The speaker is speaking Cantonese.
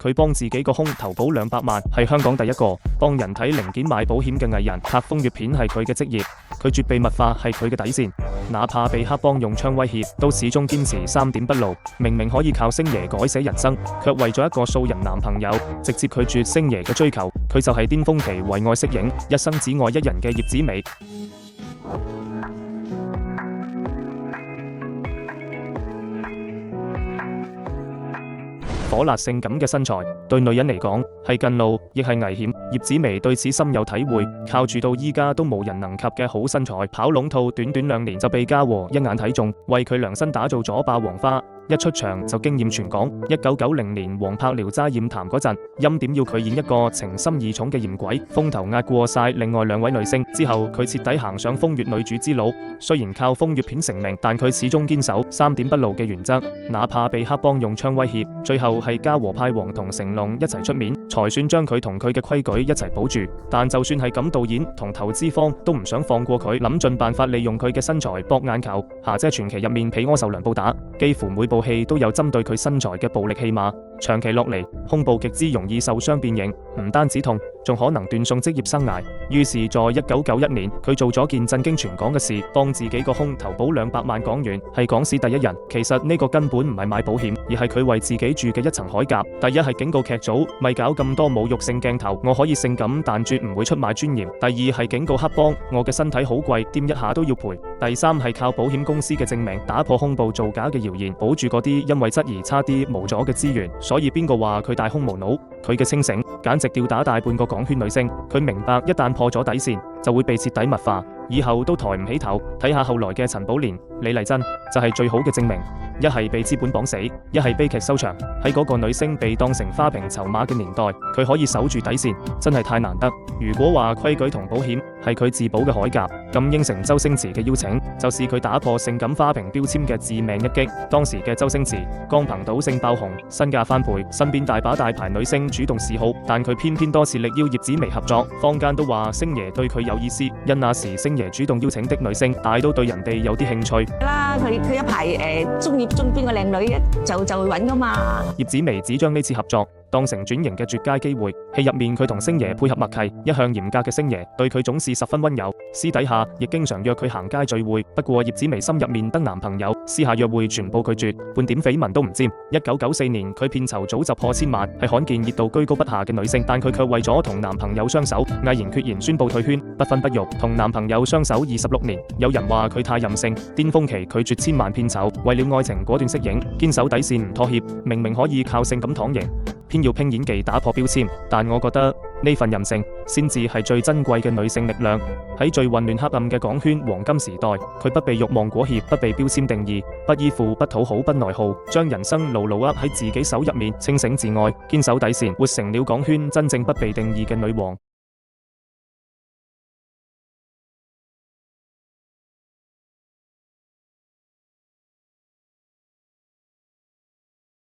佢幫自己個胸投保200萬，係香港第一個幫人體零件買保險嘅藝人。拍風月片係佢嘅職業，佢絕秘密化係佢嘅底線，哪怕被黑幫用槍威脅，都始終堅持3點不露。明明可以靠星爺改寫人生，卻為咗一個素人男朋友，直接拒絕星爺嘅追求。佢就係巔峰期為愛息影，一生只愛一人嘅葉子楣。火辣性感嘅身材，對女人嚟講係近路，亦係危險。葉子楣對此深有體會，靠住到依家都無人能及嘅好身材，跑龍套短短2年就被嘉禾一眼睇中，為佢量身打造咗霸王花。一出場就驚豔全港。1990年黃拍《聊齋艷談》嗰陣，欽點要佢演一個情深義重嘅嫌鬼，風頭壓過晒另外2位女星。之後佢徹底行上風月女主之路。雖然靠風月片成名，但佢始終堅守3點不露嘅原則，哪怕被黑幫用槍威脅。最後係嘉禾派黃同成龍一齊出面，才算將佢同佢嘅規矩一齊保住。但就算係咁，導演同投資方都唔想放過佢，諗盡辦法利用佢嘅身材博眼球。霞姐傳奇入面被柯受良暴打，幾乎每部戲都有針對佢身材嘅暴力戲碼，長期落嚟胸部極之容易受傷變形，唔單止痛，仲可能斷送職業生涯。於是，在1991年，佢做咗件震驚全港嘅事，幫自己個胸投保200萬港元，係港史第一人。其實呢個根本唔係買保險，而係佢為自己住嘅一層鎧甲。第一係警告劇組咪搞咁多侮辱性鏡頭，我可以性感，但絕唔會出賣尊嚴。第二係警告黑幫，我嘅身體好貴，掂一下都要賠。第三係靠保險公司嘅證明，打破胸部造假嘅謠言，保住嗰啲因為質疑差啲冇咗嘅資源。所以邊個話佢大胸無腦？佢嘅清醒簡直吊打大半個港圈女星。佢明白一旦破咗底線，就會被徹底物化，以後都抬唔起頭。睇下後來嘅陳寶蓮、李麗珍就係最好嘅證明。一係被資本綁死，一係悲劇收場。喺嗰個女星被當成花瓶籌碼嘅年代，佢可以守住底線，真係太難得。如果話規矩同保險係佢自保嘅鎧甲，咁應承周星馳嘅邀請，就是佢打破性感花瓶標籤嘅致命一擊。當時嘅周星馳剛憑賭聖爆紅，身價翻倍，身邊大把大牌女星主動示好，但佢偏偏多次力邀葉子楣合作。坊間都話星爺對佢有意思，因那時星爺主動邀請的女星，大都對人哋有啲興趣啦。佢一排中意邊個靚女就揾噶嘛。葉子楣只將呢次合作當成轉型嘅絕佳機會。戲入面佢同星爺配合默契，一向嚴格嘅星爺對佢總是十分溫柔，私底下亦經常約佢行街聚會。不過葉子楣心入面得男朋友，私下約會全部拒絕，半點緋聞都唔沾。1994年佢片酬早就破千萬，係罕見熱度居高不下嘅女星，但佢卻為咗同男朋友相守，毅然決然宣布退圈，不婚不育，同男朋友相守26年。有人話佢太任性，巔峰期拒絕千萬片酬，為了愛情果斷息影，堅守底線唔妥協。明明可以靠性感躺贏，偏要拼演技打破標籤。但我覺得呢份任性先至係最珍貴嘅女性力量。喺最混亂黑暗嘅港圈黃金時代，佢不被慾望裹挾，不被標籤定義，不依附，不討好，不內耗，將人生牢牢握喺自己手入面，清醒自愛，堅守底線，活成了港圈真正不被定義嘅女王。